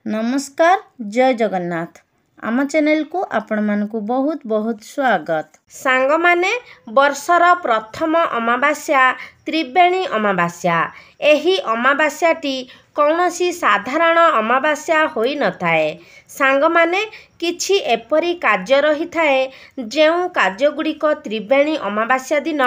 नमस्कार जय जगन्नाथ आम चैनल को आपण मानकु बहुत बहुत स्वागत। सांग माने वर्षर प्रथम अमावास्या त्रिवेणी अमावास्या। एही अमावास्याटी कौनसी साधारण अमावास्या होई न थाए। सांग माने किछि एपरी कार्य रही थाए जेउ कार्य गुड़िक त्रिवेणी अमावास्या दिन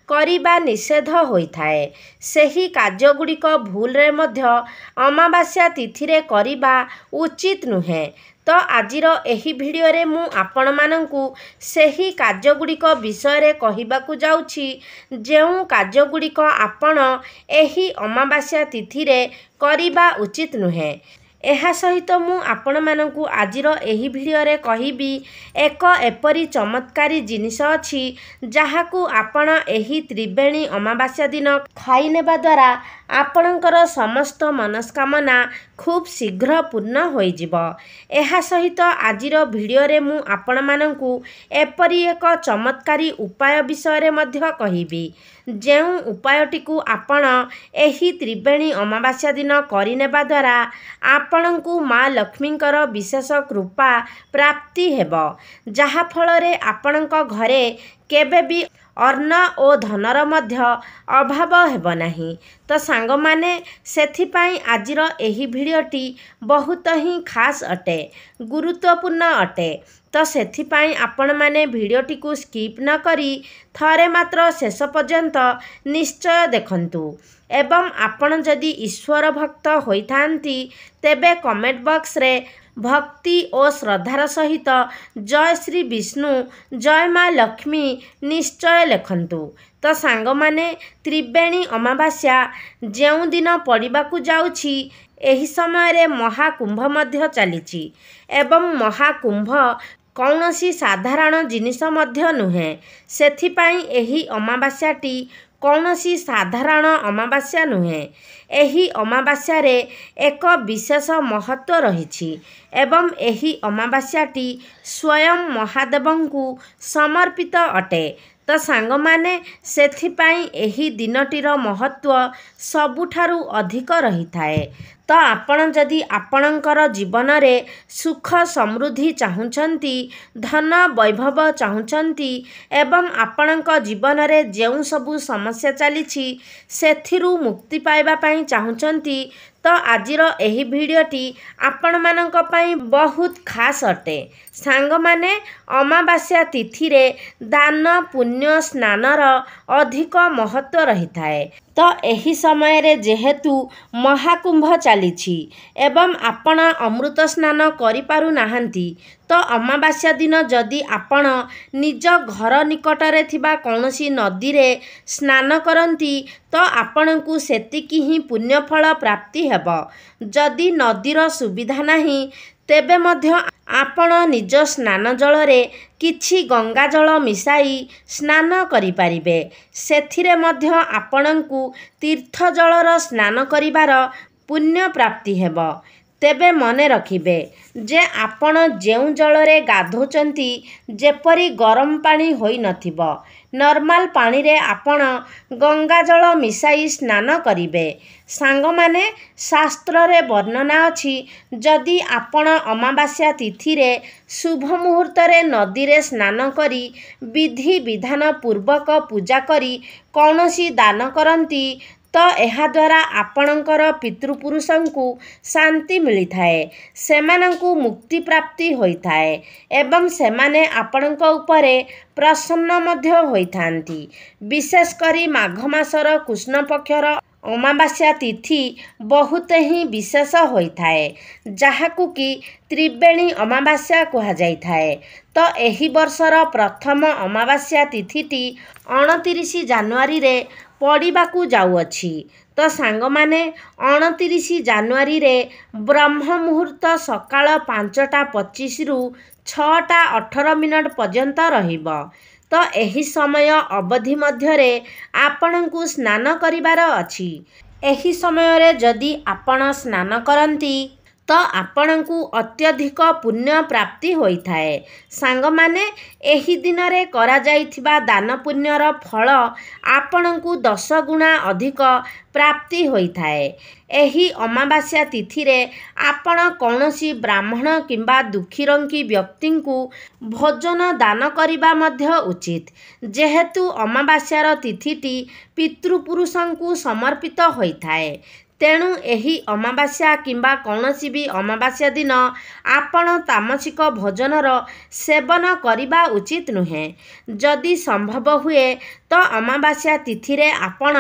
करिबा निषेध होई थाए। सेही कार्य गुड़िक भूल रे मध्य अमावास्या तिथि रे करिबा उचित नुहे। तो आजिर एही भिडियो रे मु आपण मानंकु सेही कार्य गुड़िक विषय रे कहिबाकु जाउछि जेउ कार्य गुड़िक आपण एही अमावास्या तिथि रे करिबा उचित नुहे। एहा सहित मु आपण मानंकु आजिर एही भिडियो रे कहिबी एक एपरी चमत्कारी जिनिस अछि जाहाकु आपण एही त्रिवेणी अमावास्या दिन खाई नेबा द्वारा आपणकर समस्त मनस्कामना खूब शीघ्र पूर्ण होई जिवो। एहा सहित आजिर भिडियो रे मु आपण मानंकु एपरी एक चमत्कारी उपाय विषय रे मध्य कहिबी जेउ उपायटिकु आपण एही त्रिवेणी अमावास्या दिन करि नेबा द्वारा आपणंकु माँ लक्ष्मींकर विशेष कृपा प्राप्ति हेबो जहा फल रे आपणंक घरे केबे भी अन्न ओ धनर मध्य अभाव हेब नाही। तो सांग माने सेथिपाई आजिर एही भिडियोटी बहुत ही खास अटे गुरुत्वपूर्ण अटे। तो सेथिपाई आपण माने भिडियोटी को स्किप न करी थरे मात्र शेष पर्यंत निश्चय देखंतु एवं आपण जदि ईश्वर भक्त होइथांती तेबे कमेंट बॉक्स रे भक्ति और श्रद्धार सहित जय श्री विष्णु जय माँ लक्ष्मी निश्चय लिखंतु। तो सांग माने त्रिवेणी अमावास्या जेउ दिन पड़िबाकु जाउछि एही समय रे महाकुंभ मध्य चलीछि एवं महाकुंभ कौनसी साधारण जिनिस मध्य नुहे। सेथिपाई एही अमावास्याटी कौनसी साधारण अमावास्या नुहे। एही अमावास्या रे एक विशेष महत्व रहिछि एवं एही अमावास्याटी स्वयं महादेवंकु समर्पित अटे। तो सांग माने सेथिपाई एही दिनटीर महत्व सबुठारु अधिक रही थाए। तो आपण जदि आपणकर जीवन रे सुख समृद्धि चाहुचंती धन वैभव चाहुचंती एवं आपणक जीवन रे जेउ सबु समस्या चलीछि सेथिरु मुक्ति पाइबा पई चाहुचंती तो आजिर एही भिडियोटी आपण मानक पई बहुत खास अटे। सांग माने अमावास्या तिथि रे दान पुण्य स्नानर अधिक महत्व रही थाए। तो एही समय रे जेहेतु महाकुंभ चलीछि एवं आपण अमृत स्नान करि पारु नाहंती तो अमावास्या दिन जदि आपण निज घर निकट रे थिबा कौनसी नदी रे स्नान करंती तो आपणकु सेतिकी ही पुण्य फल प्राप्ति हेबो। जदि नदीर सुविधा नाही तेबे मध्य आपण निज स्नान जल रे किछि गंगा जल मिसाई स्नान करि पारिबे। सेथिरे मध्य आपणकु तीर्थ जलर स्नान करिवार पुण्य प्राप्ति हेबो। तेबे मने रखिबे जे आपण जेउ जल रे गाधोचंती जेपरी गरम पानी होई नथिबो नॉर्मल पानी रे आपण गंगा जल मिसाई स्नान करिबे। सांग माने शास्त्र रे वर्णना अछि जदि आपण अमावास्या तिथि रे शुभ मुहूर्त रे नदी रे स्नान करी विधि विधान पूर्वक पूजा करी कौनसी दान करंती तो एहा द्वारा आपणकर पितृपुरुषंकु शांति मिली थाए सेमानंकु मुक्ति प्राप्ति होई थाए एवं सेमाने आपणक उपरे प्रसन्न मध्य होई थांती। विशेष करी माघ मासर कृष्ण पक्षर अमावास्या तिथि बहुत ही विशेष होई थाए जहाकु कि त्रिवेणी अमावास्या कहा जाई थाए। तो एही वर्षर प्रथम अमावास्या तिथिटी 29 जानुआरी रे पड़िबाकु जाउअछि। तो सांग माने 29 जानुआरी रे ब्रह्म मुहूर्त सकाळ 5:25 रु 6:18 पर्यंत रहिबो। तो एही समय अवधि मध्य रे आपणकु स्नान करिवार अछि। एही समय रे जदि आपण स्नान करंती ତ ଆପଣଙ୍କୁ ଅତ୍ୟଧିକ ପୁଣ୍ୟ ପ୍ରାପ୍ତି ହୋଇଥାଏ। ସାଙ୍ଗମାନେ, ଏହି ଦିନରେ କରାଯାଇଥିବା ଦାନ ପୁଣ୍ୟର ଫଳ ଆପଣଙ୍କୁ 10 ଗୁଣା ଅଧିକ ପ୍ରାପ୍ତି ହୋଇଥାଏ। ଏହି ଅମାବାସ୍ୟା ତିଥିରେ ଆପଣ କୌଣସି ବ୍ରାହ୍ମଣ କିମ୍ବା ଦୁଃଖୀରଙ୍କୀ ବ୍ୟକ୍ତିଙ୍କୁ ଭୋଜନ ଦାନ କରିବା ମଧ୍ୟ ଉଚିତ। ଯେହେତୁ ଅମାବାସ୍ୟାର ତିଥିଟି ପିତୃପୁରୁଷଙ୍କୁ ସମର୍ପିତ ହୋଇଥାଏ, ତେଣୁ ଏହି ଅମାବାସ୍ୟା କିମ୍ବା କୌଣସି ବି ଅମାବାସ୍ୟା ଦିନ ଆପଣ ତାମସିକ ଭୋଜନର ସେବନ କରିବା ଉଚିତ ନୁହେଁ। ଯଦି ସମ୍ଭବ ହୁଏ ତ ଅମାବାସ୍ୟା ତିଥିରେ ଆପଣ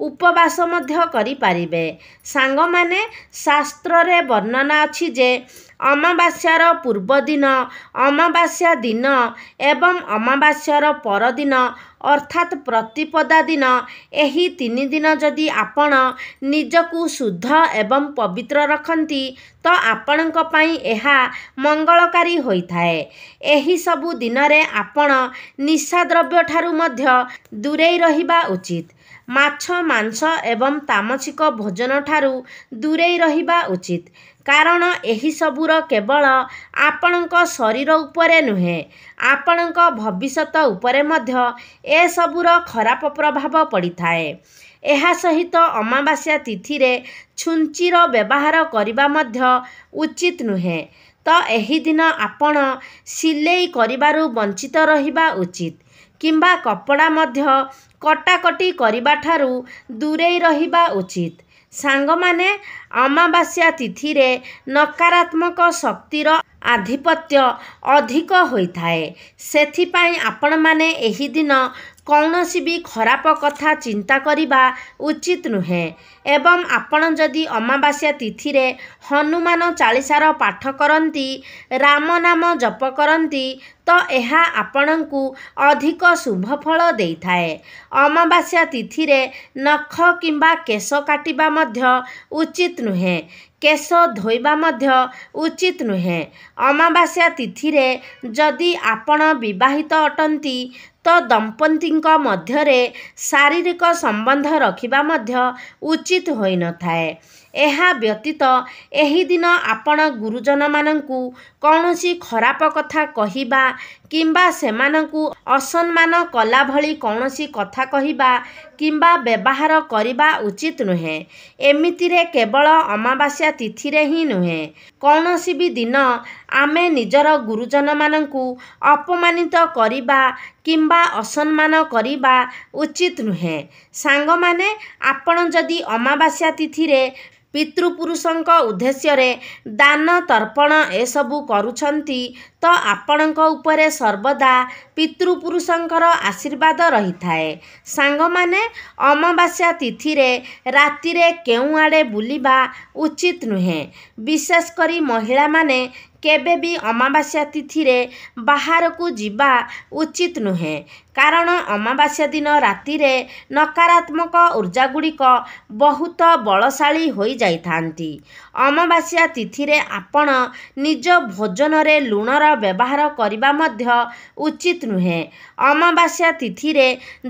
ଉପବାସ ମଧ୍ୟ କରିପାରିବେ। ସାଙ୍ଗମାନେ, ଶାସ୍ତ୍ରରେ ବର୍ଣ୍ଣନା ଅଛି ଯେ ଅମାବାସ୍ୟାର ପୂର୍ବଦିନ, ଅମାବାସ୍ୟା ଦିନ ଏବଂ ଅମାବାସ୍ୟାର ପରଦିନ ଅର୍ଥାତ୍ ପ୍ରତିପଦା ଦିନ, ଏହି 3 ଦିନ ଯଦି ଆପଣ ନିଜକୁ ଶୁଦ୍ଧ ଏବଂ ପବିତ୍ର ରଖନ୍ତି ତ ଆପଣଙ୍କ ପାଇଁ ଏହା ମଙ୍ଗଳକାରୀ ହୋଇଥାଏ। ଏହି ସବୁ ଦିନରେ ଆପଣ ନିଶାଦ୍ରବ୍ୟଠାରୁ ମଧ୍ୟ ଦୂରେଇ ରହିବା ଉଚିତ। ମାଛ, ମାଂସ ଏବଂ ତାମସିକ ଭୋଜନଠାରୁ ଦୂରେଇ ରହିବା ଉଚିତ, କାରଣ ଏହିସବୁର କେବଳ ଆପଣଙ୍କ ଶରୀର ଉପରେ ନୁହେଁ, ଆପଣଙ୍କ ଭବିଷ୍ୟତ ଉପରେ ମଧ୍ୟ ଏସବୁର ଖରାପ ପ୍ରଭାବ ପଡ଼ିଥାଏ। ଏହା ସହିତ ଅମାବାସ୍ୟା ତିଥିରେ ଛୁଞ୍ଚିର ବ୍ୟବହାର କରିବା ମଧ୍ୟ ଉଚିତ ନୁହେଁ। ତ ଏହି ଦିନ ଆପଣ ସିଲେଇ କରିବାରୁ ବଞ୍ଚିତ ରହିବା ଉଚିତ କିମ୍ବା କପଡ଼ା ମଧ୍ୟ କଟାକଟି କରିବାଠାରୁ ଦୂରେଇ ରହିବା ଉଚିତ। ସାଙ୍ଗମାନେ, ଅମାବାସ୍ୟା ତିଥିରେ ନକାରାତ୍ମକ ଶକ୍ତିର ଆଧିପତ୍ୟ ଅଧିକ ହୋଇଥାଏ। ସେଥିପାଇଁ ଆପଣମାନେ ଏହି ଦିନ କୌଣସି ବି ଖରାପ କଥା ଚିନ୍ତା କରିବା ଉଚିତ ନୁହେଁ। ଏବଂ ଆପଣ ଯଦି ଅମାବାସ୍ୟା ତିଥିରେ ହନୁମାନ ଚାଳିଶାର ପାଠ କରନ୍ତି, ରାମ ନାମ ଜପ କରନ୍ତି ତ ଏହା ଆପଣଙ୍କୁ ଅଧିକ ଶୁଭ ଫଳ ଦେଇଥାଏ। ଅମାବାସ୍ୟା ତିଥିରେ ନଖ କିମ୍ବା କେଶ କାଟିବା ମଧ୍ୟ ଉଚିତ ନୁହେଁ। କେଶ ଧୋଇବା ମଧ୍ୟ ଉଚିତ ନୁହେଁ। ଅମାବାସ୍ୟା ତିଥିରେ ଯଦି ଆପଣ ବିବାହିତ ଅଟନ୍ତି ତ ଦମ୍ପତିଙ୍କ ମଧ୍ୟରେ ଶାରୀରିକ ସମ୍ବନ୍ଧ ରଖିବା ମଧ୍ୟ ଉଚିତ ହୋଇନଥାଏ। ଏହା ବ୍ୟତୀତ ଏହି ଦିନ ଆପଣ ଗୁରୁଜନମାନଙ୍କୁ କୌଣସି ଖରାପ କଥା କହିବା କିମ୍ବା ସେମାନଙ୍କୁ ଅସମ୍ମାନ କଲା ଭଳି କୌଣସି କଥା କହିବା କିମ୍ବା ବ୍ୟବହାର କରିବା ଉଚିତ ନୁହେଁ। ଏମିତିରେ କେବଳ ଅମାବାସ୍ୟା ତିଥିରେ ହିଁ ନୁହେଁ, କୌଣସି ବି ଦିନ ଆମେ ନିଜର ଗୁରୁଜନମାନଙ୍କୁ ଅପମାନିତ କରିବା କିମ୍ବା ଅସମ୍ମାନ କରିବା ଉଚିତ ନୁହେଁ। ସାଙ୍ଗମାନେ, ଆପଣ ଯଦି ଅମାବାସ୍ୟା ତିଥିରେ ପିତୃପୁରୁଷଙ୍କ ଉଦ୍ଦେଶ୍ୟରେ ଦାନ ତର୍ପଣ ଏସବୁ କରୁଛନ୍ତି ତ ଆପଣଙ୍କ ଉପରେ ସର୍ବଦା ପିତୃପୁରୁଷଙ୍କର ଆଶୀର୍ବାଦ ରହିଥାଏ। ସାଙ୍ଗମାନେ, ଅମାବାସ୍ୟା ତିଥିରେ ରାତିରେ କେଉଁଆଡ଼େ ବୁଲିବା ଉଚିତ ନୁହେଁ। ବିଶେଷ କରି ମହିଳାମାନେ କେବେ ବି ଅମାବାସ୍ୟା ତିଥିରେ ବାହାରକୁ ଯିବା ଉଚିତ ନୁହେଁ, କାରଣ ଅମାବାସ୍ୟା ଦିନ ରାତିରେ ନକାରାତ୍ମକ ଊର୍ଜାଗୁଡ଼ିକ ବହୁତ ବଳଶାଳୀ ହୋଇଯାଇଥାନ୍ତି। ଅମାବାସ୍ୟା ତିଥିରେ ଆପଣ ନିଜ ଭୋଜନରେ ଲୁଣର ବ୍ୟବହାର କରିବା ମଧ୍ୟ ଉଚିତ ନୁହେଁ। ଅମାବାସ୍ୟା ତିଥିରେ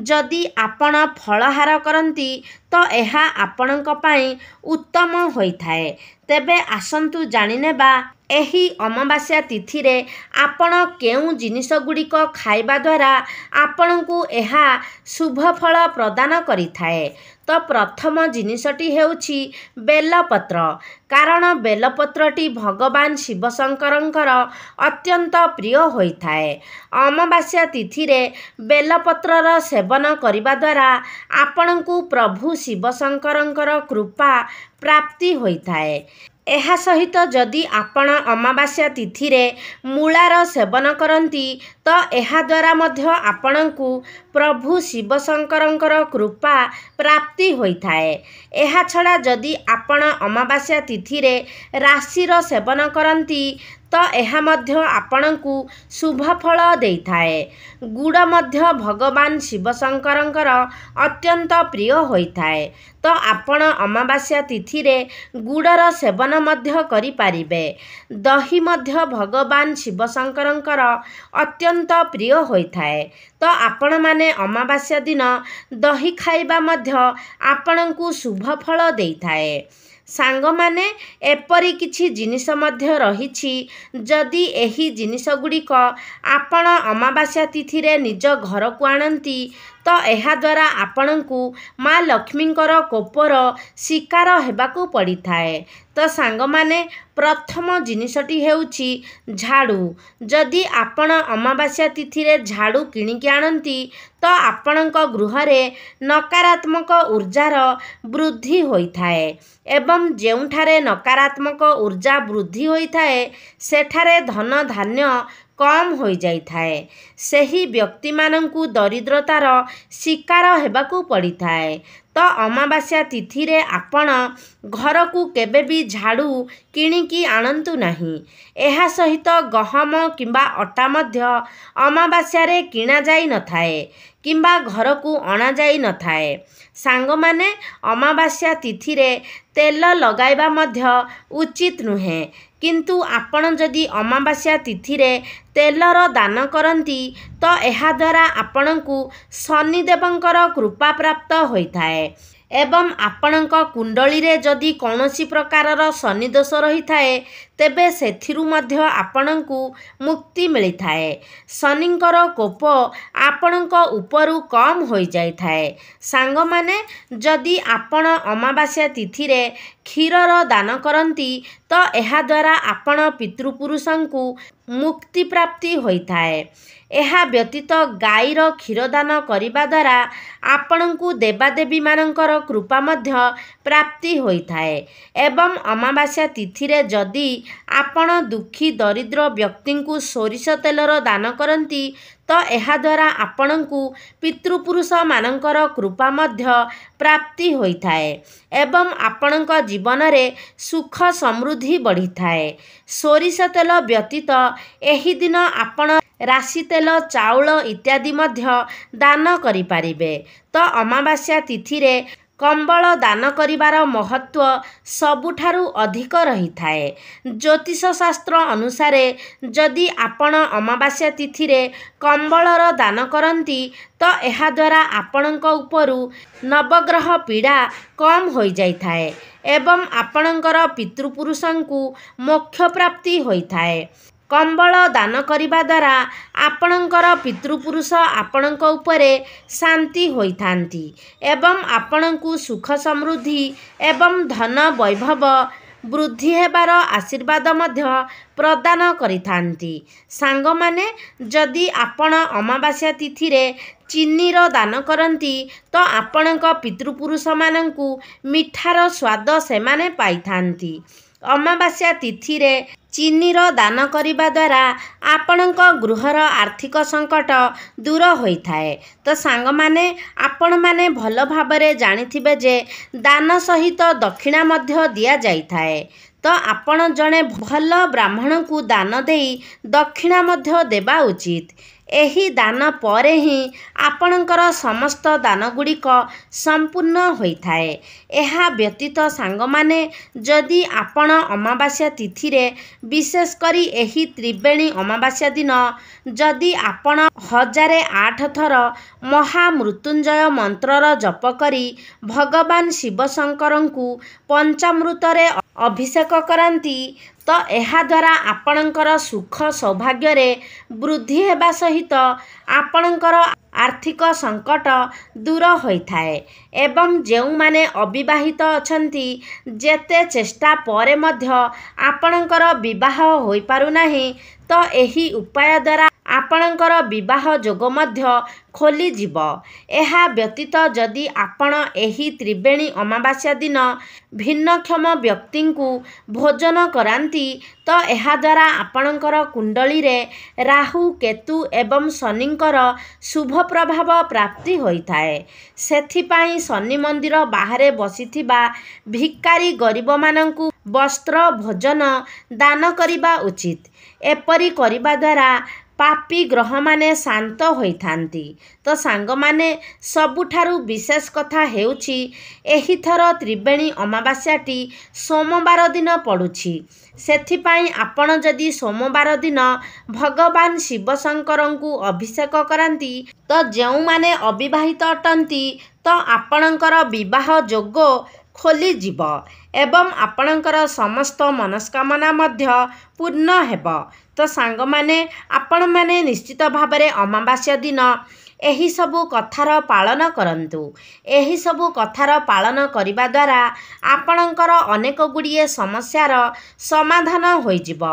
ଯଦି ଆପଣ ଫଳହାର କରନ୍ତି ତ ଏହା ଆପଣଙ୍କ ପାଇଁ ଉତ୍ତମ ହୋଇଥାଏ। ତେବେ ଆସନ୍ତୁ ଜାଣିନେବା ଏହି ଅମାବାସ୍ୟା ତିଥିରେ ଆପଣ କେଉଁ ଜିନିଷଗୁଡ଼ିକ ଖାଇବା ଦ୍ୱାରା ଆପଣଙ୍କୁ ଏହା ଶୁଭ ଫଳ ପ୍ରଦାନ କରିଥାଏ। ତ ପ୍ରଥମ ଜିନିଷଟି ହେଉଛି ବେଲପତ୍ର, କାରଣ ବେଲପତ୍ରଟି ଭଗବାନ ଶିବ ଶଙ୍କରଙ୍କର ଅତ୍ୟନ୍ତ ପ୍ରିୟ ହୋଇଥାଏ। ଅମାବାସ୍ୟା ତିଥିରେ ବେଲପତ୍ରର ସେବନ କରିବା ଦ୍ୱାରା ଆପଣଙ୍କୁ ପ୍ରଭୁ ଶିବ ଶଙ୍କରଙ୍କର କୃପା ପ୍ରାପ୍ତି ହୋଇଥାଏ। ଏହା ସହିତ ଯଦି ଆପଣ ଅମାବାସ୍ୟା ତିଥିରେ ମୂଳାର ସେବନ କରନ୍ତି ତ ଏହାଦ୍ୱାରା ମଧ୍ୟ ଆପଣଙ୍କୁ ପ୍ରଭୁ ଶିବ ଶଙ୍କରଙ୍କର କୃପା ପ୍ରାପ୍ତି ହୋଇଥାଏ। ଏହାଛଡ଼ା ଯଦି ଆପଣ ଅମାବାସ୍ୟା ତିଥିରେ ରାଶିର ସେବନ କରନ୍ତି ତ ଏହା ମଧ୍ୟ ଆପଣଙ୍କୁ ଶୁଭ ଫଳ ଦେଇଥାଏ। ଗୁଡ଼ ମଧ୍ୟ ଭଗବାନ ଶିବ ଶଙ୍କରଙ୍କର ଅତ୍ୟନ୍ତ ପ୍ରିୟ ହୋଇଥାଏ। ତ ଆପଣ ଅମାବାସ୍ୟା ତିଥିରେ ଗୁଡ଼ର ସେବନ ମଧ୍ୟ କରିପାରିବେ। ଦହି ମଧ୍ୟ ଭଗବାନ ଶିବ ଶଙ୍କରଙ୍କର ଅତ୍ୟନ୍ତ ପ୍ରିୟ ହୋଇଥାଏ। ତ ଆପଣମାନେ ଅମାବାସ୍ୟା ଦିନ ଦହି ଖାଇବା ମଧ୍ୟ ଆପଣଙ୍କୁ ଶୁଭ ଫଳ ଦେଇଥାଏ। ସାଙ୍ଗମାନେ ଏପରି କିଛି ଜିନିଷ ମଧ୍ୟ ରହିଛି, ଯଦି ଏହି ଜିନିଷ ଗୁଡ଼ିକ ଆପଣ ଅମାବାସ୍ୟା ତିଥିରେ ନିଜ ଘରକୁ ଆଣନ୍ତି ତ ଏହାଦ୍ୱାରା ଆପଣଙ୍କୁ ମା ଲକ୍ଷ୍ମୀଙ୍କର କୋପର ଶିକାର ହେବାକୁ ପଡ଼ିଥାଏ। ତ ସାଙ୍ଗମାନେ ପ୍ରଥମ ଜିନିଷଟି ହେଉଛି ଝାଡ଼ୁ। ଯଦି ଆପଣ ଅମାବାସ୍ୟା ତିଥିରେ ଝାଡ଼ୁ କିଣିକି ଆଣନ୍ତି ତ ଆପଣଙ୍କ ଗୃହରେ ନକାରାତ୍ମକ ଉର୍ଜାର ବୃଦ୍ଧି ହୋଇଥାଏ ଏବଂ ଯେଉଁଠାରେ ନକାରାତ୍ମକ ଉର୍ଜା ବୃଦ୍ଧି ହୋଇଥାଏ ସେଠାରେ ଧନ ଧାନ୍ୟ କମ୍ ହୋଇଯାଇଥାଏ। ସେହି ବ୍ୟକ୍ତିମାନଙ୍କୁ ଦରିଦ୍ରତାର ଶିକାର ହେବାକୁ ପଡ଼ିଥାଏ। ତ ଅମାବାସ୍ୟା ତିଥିରେ ଆପଣ ଘରକୁ କେବେ ବି ଝାଡ଼ୁ କିଣିକି ଆଣନ୍ତୁ ନାହିଁ। ଏହା ସହିତ ଗହମ କିମ୍ବା ଅଟା ମଧ୍ୟ ଅମାବାସ୍ୟାରେ କିଣାଯାଇନଥାଏ କିମ୍ବା ଘରକୁ ଅଣାଯାଇନଥାଏ। ସାଙ୍ଗମାନେ ଅମାବାସ୍ୟା ତିଥିରେ ତେଲ ଲଗାଇବା ମଧ୍ୟ ଉଚିତ ନୁହେଁ, କିନ୍ତୁ ଆପଣ ଯଦି ଅମାବାସ୍ୟା ତିଥିରେ ତେଲର ଦାନ କରନ୍ତି ତ ଏହାଦ୍ୱାରା ଆପଣଙ୍କୁ ଶନିଦେବଙ୍କର କୃପା ପ୍ରାପ୍ତ ହୋଇଥାଏ ଏବଂ ଆପଣଙ୍କ କୁଣ୍ଡଳୀରେ ଯଦି କୌଣସି ପ୍ରକାରର ଶନି ଦୋଷ ରହିଥାଏ ତେବେ ସେଥିରୁ ମଧ୍ୟ ଆପଣଙ୍କୁ ମୁକ୍ତି ମିଳିଥାଏ। ଶନିଙ୍କର କୋପ ଆପଣଙ୍କ ଉପରୁ କମ୍ ହୋଇଯାଇଥାଏ। ସାଙ୍ଗମାନେ ଯଦି ଆପଣ ଅମାବାସ୍ୟା ତିଥିରେ କ୍ଷୀରର ଦାନ କରନ୍ତି ତ ଏହାଦ୍ୱାରା ଆପଣ ପିତୃପୁରୁଷଙ୍କୁ ମୁକ୍ତି ପ୍ରାପ୍ତି ହୋଇଥାଏ। ଏହା ବ୍ୟତୀତ ଗାଈର କ୍ଷୀର ଦାନ କରିବା ଦ୍ୱାରା ଆପଣଙ୍କୁ ଦେବାଦେବୀମାନଙ୍କର କୃପା ମଧ୍ୟ ପ୍ରାପ୍ତି ହୋଇଥାଏ ଏବଂ ଅମାବାସ୍ୟା ତିଥିରେ ଯଦି ଆପଣ ଦୁଃଖୀ ଦରିଦ୍ର ବ୍ୟକ୍ତିଙ୍କୁ ସୋରିଷ ତେଲର ଦାନ କରନ୍ତି ତ ଏହାଦ୍ୱାରା ଆପଣଙ୍କୁ ପିତୃପୁରୁଷମାନଙ୍କର କୃପା ମଧ୍ୟ ପ୍ରାପ୍ତି ହୋଇଥାଏ ଏବଂ ଆପଣଙ୍କ ଜୀବନରେ ସୁଖ ସମୃଦ୍ଧି ବଢ଼ିଥାଏ। ସୋରିଷ ତେଲ ବ୍ୟତୀତ ଏହି ଦିନ ଆପଣ ରାଶି ତେଲ, ଚାଉଳ ଇତ୍ୟାଦି ମଧ୍ୟ ଦାନ କରିପାରିବେ। ତ ଅମାବାସ୍ୟା ତିଥିରେ କମ୍ବଳ ଦାନ କରିବାର ମହତ୍ତ୍ୱ ସବୁଠାରୁ ଅଧିକ ରହିଥାଏ। ଜ୍ୟୋତିଷ ଶାସ୍ତ୍ର ଅନୁସାରେ ଯଦି ଆପଣ ଅମାବାସ୍ୟା ତିଥିରେ କମ୍ବଳର ଦାନ କରନ୍ତି ତ ଏହାଦ୍ୱାରା ଆପଣଙ୍କ ଉପରୁ ନବଗ୍ରହ ପୀଡ଼ା କମ୍ ହୋଇଯାଇଥାଏ ଏବଂ ଆପଣଙ୍କର ପିତୃପୁରୁଷଙ୍କୁ ମୋକ୍ଷ ପ୍ରାପ୍ତି ହୋଇଥାଏ। କମ୍ବଳ ଦାନ କରିବା ଦ୍ୱାରା ଆପଣଙ୍କର ପିତୃପୁରୁଷ ଆପଣଙ୍କ ଉପରେ ଶାନ୍ତି ହୋଇଥାନ୍ତି ଏବଂ ଆପଣଙ୍କୁ ସୁଖ ସମୃଦ୍ଧି ଏବଂ ଧନ ବୈଭବ ବୃଦ୍ଧି ହେବାର ଆଶୀର୍ବାଦ ମଧ୍ୟ ପ୍ରଦାନ କରିଥାନ୍ତି। ସାଙ୍ଗମାନେ ଯଦି ଆପଣ ଅମାବାସ୍ୟା ତିଥିରେ ଚିନିର ଦାନ କରନ୍ତି ତ ଆପଣଙ୍କ ପିତୃପୁରୁଷମାନଙ୍କୁ ମିଠାର ସ୍ୱାଦ ସେମାନେ ପାଇଥାନ୍ତି। ଅମାବାସ୍ୟା ତିଥିରେ ଚିନିର ଦାନ କରିବା ଦ୍ୱାରା ଆପଣଙ୍କ ଗୃହର ଆର୍ଥିକ ସଙ୍କଟ ଦୂର ହୋଇଥାଏ। ତ ସାଙ୍ଗମାନେ ଆପଣମାନେ ଭଲ ଭାବରେ ଜାଣିଥିବେ ଯେ ଦାନ ସହିତ ଦକ୍ଷିଣା ମଧ୍ୟ ଦିଆଯାଇଥାଏ। ତ ଆପଣ ଜଣେ ଭଲ ବ୍ରାହ୍ମଣଙ୍କୁ ଦାନ ଦେଇ ଦକ୍ଷିଣା ମଧ୍ୟ ଦେବା ଉଚିତ। ଏହି ଦାନ ପରେ ହିଁ ଆପଣଙ୍କର ସମସ୍ତ ଦାନଗୁଡ଼ିକ ସମ୍ପୂର୍ଣ୍ଣ ହୋଇଥାଏ। ଏହା ବ୍ୟତୀତ ସାଙ୍ଗମାନେ ଯଦି ଆପଣ ଅମାବାସ୍ୟା ତିଥିରେ ବିଶେଷ କରି ଏହି ତ୍ରିବେଣୀ ଅମାବାସ୍ୟା ଦିନ ଯଦି ଆପଣ 1008 ଥର ମହାମୃତ୍ୟୁଞ୍ଜୟ ମନ୍ତ୍ରର ଜପ କରି ଭଗବାନ ଶିବ ଶଙ୍କରଙ୍କୁ ପଞ୍ଚାମୃତରେ ଅଭିଷେକ କରନ୍ତି ତ ଏହାଦ୍ୱାରା ଆପଣଙ୍କର ସୁଖ ସୌଭାଗ୍ୟରେ ବୃଦ୍ଧି ହେବା ସହିତ ଆପଣଙ୍କର ଆର୍ଥିକ ସଙ୍କଟ ଦୂର ହୋଇଥାଏ ଏବଂ ଯେଉଁମାନେ ଅବିବାହିତ ଅଛନ୍ତି ଯେତେ ଚେଷ୍ଟା ପରେ ମଧ୍ୟ ଆପଣଙ୍କର ବିବାହ ହୋଇପାରୁନାହିଁ ତ ଏହି ଉପାୟ ଦ୍ୱାରା ଆପଣଙ୍କର ବିବାହ ଯୋଗ ମଧ୍ୟ ଖୋଲିଯିବ। ଏହା ବ୍ୟତୀତ ଯଦି ଆପଣ ଏହି ତ୍ରିବେଣୀ ଅମାବାସ୍ୟା ଦିନ ଭିନ୍ନକ୍ଷମ ବ୍ୟକ୍ତିଙ୍କୁ ଭୋଜନ କରାନ୍ତି ତ ଏହାଦ୍ୱାରା ଆପଣଙ୍କର କୁଣ୍ଡଳୀରେ ରାହୁ, କେତୁ ଏବଂ ଶନିଙ୍କର ଶୁଭ ପ୍ରଭାବ ପ୍ରାପ୍ତି ହୋଇଥାଏ। ସେଥିପାଇଁ ଶନି ମନ୍ଦିର ବାହାରେ ବସିଥିବା ଭିକାରୀ ଗରିବମାନଙ୍କୁ ବସ୍ତ୍ର, ଭୋଜନ ଦାନ କରିବା ଉଚିତ। ଏପରି କରିବା ଦ୍ୱାରା ପାପୀ ଗ୍ରହମାନେ ଶାନ୍ତ ହୋଇଥାନ୍ତି। ତ ସାଙ୍ଗମାନେ ସବୁଠାରୁ ବିଶେଷ କଥା ହେଉଛି ଏହିଥର ତ୍ରିବେଣୀ ଅମାବାସ୍ୟାଟି ସୋମବାର ଦିନ ପଡ଼ୁଛି। ସେଥିପାଇଁ ଆପଣ ଯଦି ସୋମବାର ଦିନ ଭଗବାନ ଶିବ ଶଙ୍କରଙ୍କୁ ଅଭିଷେକ କରନ୍ତି ତ ଯେଉଁମାନେ ଅବିବାହିତ ଅଟନ୍ତି ତ ଆପଣଙ୍କର ବିବାହ ଯୋଗ ଖୋଲିଯିବ ଏବଂ ଆପଣଙ୍କର ସମସ୍ତ ମନସ୍କାମନା ମଧ୍ୟ ପୂର୍ଣ୍ଣ ହେବ। ତ ସାଙ୍ଗମାନେ, ଆପଣମାନେ ନିଶ୍ଚିତ ଭାବରେ ଅମାବାସ୍ୟା ଦିନ ଏହିସବୁ କଥାର ପାଳନ କରନ୍ତୁ। ଏହିସବୁ କଥାର ପାଳନ କରିବା ଦ୍ୱାରା ଆପଣଙ୍କର ଅନେକ ଗୁଡ଼ିଏ ସମସ୍ୟାର ସମାଧାନ ହୋଇଯିବ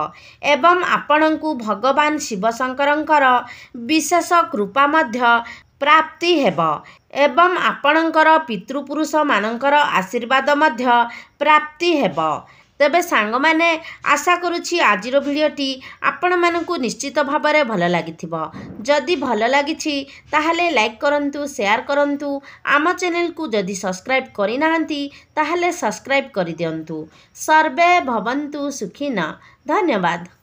ଏବଂ ଆପଣଙ୍କୁ ଭଗବାନ ଶିବ ଶଙ୍କରଙ୍କର ବିଶେଷ କୃପା ମଧ୍ୟ ପ୍ରାପ୍ତି ହେବ ଏବଂ ଆପଣଙ୍କର ପିତୃପୁରୁଷମାନଙ୍କର ଆଶୀର୍ବାଦ ମଧ୍ୟ ପ୍ରାପ୍ତି ହେବ। ତେବେ ସାଙ୍ଗମାନେ, ଆଶା କରୁଛି ଆଜିର ଭିଡ଼ିଓଟି ଆପଣମାନଙ୍କୁ ନିଶ୍ଚିତ ଭାବରେ ଭଲ ଲାଗିଥିବ। ଯଦି ଭଲ ଲାଗିଛି ତାହେଲେ ଲାଇକ୍ କରନ୍ତୁ, ସେୟାର କରନ୍ତୁ। ଆମ ଚ୍ୟାନେଲକୁ ଯଦି ସବସ୍କ୍ରାଇବ୍ କରିନାହାନ୍ତି ତାହେଲେ ସବସ୍କ୍ରାଇବ୍ କରିଦିଅନ୍ତୁ। ସର୍ବେ ଭବନ୍ତୁ ସୁଖିନଃ। ଧନ୍ୟବାଦ।